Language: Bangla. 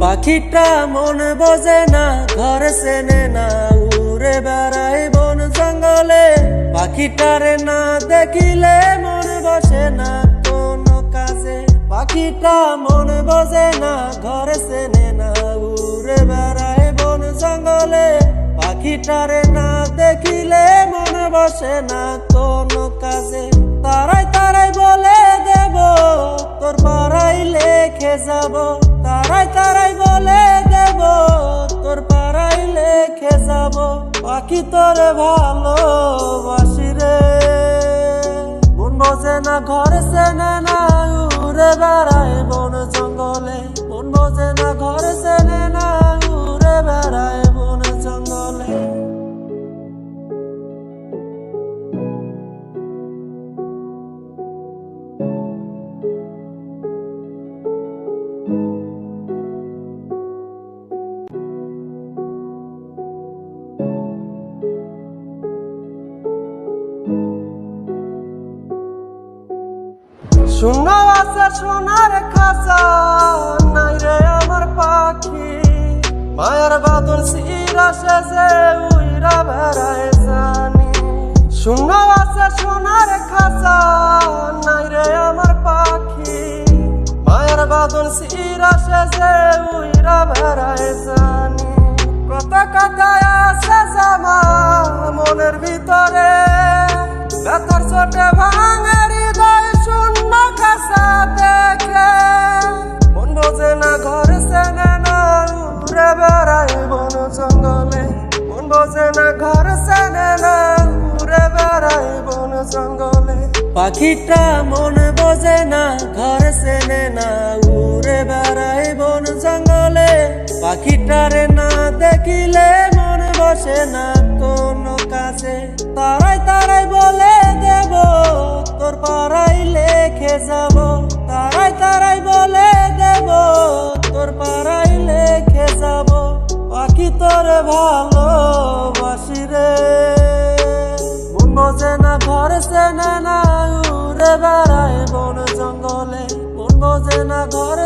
পাখিটা মন বোঝে না, ঘর চেনে না, উড়ে বেড়ায় বন জঙ্গলে। পাখিটারে না দেখিলে মন বসে না কোনো কাজে। পাখিটা মন বোঝে না, ঘর চেনে না, উড়ে বেড়ায় বন জঙ্গলে। পাখিটারে না দেখিলে মন বসে না কোনো কাজে। তারাই তারাই বলে দেব তোর পাড়ায় লেখে যাব। তারাই তারাই বলে দেব তোর পাড়ায় লেখে যাব। পাখি তোরে ভালোবাসি রে, মন বোঝে না, ঘর চেনে না, উড়ে বেড়ায় বন জঙ্গলে। মন বোঝে না, ঘর চেনে না, উড়ে বেড়ায় বন জঙ্গলে। শূন্য আছে সোনার খাঁচা, নাই রে আমার পাখি। মায়ার বাদল সিরা সেজে উইরা বেড়ায় জানি। শূন্য আছে সোনার খাঁচা, নাই রে আমার পাখি। মায়ার বাদল সিরা সেজে উইরা বেড়ায় জানি। কত কথায় আছে জামা মনের ভিতরে, ব্যথার চোটে ভাঙে হৃদয় শূন্য খাঁচা দেখে। মন বোঝে না, ঘর চেনে না, উড়ে বেড়ায় বন জঙ্গলে। মন বোঝে না, ঘর চেনে না, উড়ে বেড়ায় বন জঙ্গলে। পাখিটা মন বোঝে না, ঘর চেনে না, উড়ে বেড়ায় বন জঙ্গলে। পাখিটারে না দেখিলে মন বসে না কোনো কাজে। তারাই তারাই বলে দেব তোর পাড়ায় লেখে যাব। তারাই তারাই বলে দেব তোর পাড়ায় লেখে যাব। পাখি তোরে ভালোবাসি রে, মন বোঝে না, ঘর চেনে না, উড়ে বেড়ায় বন জঙ্গলে। মন বোঝে না, ঘর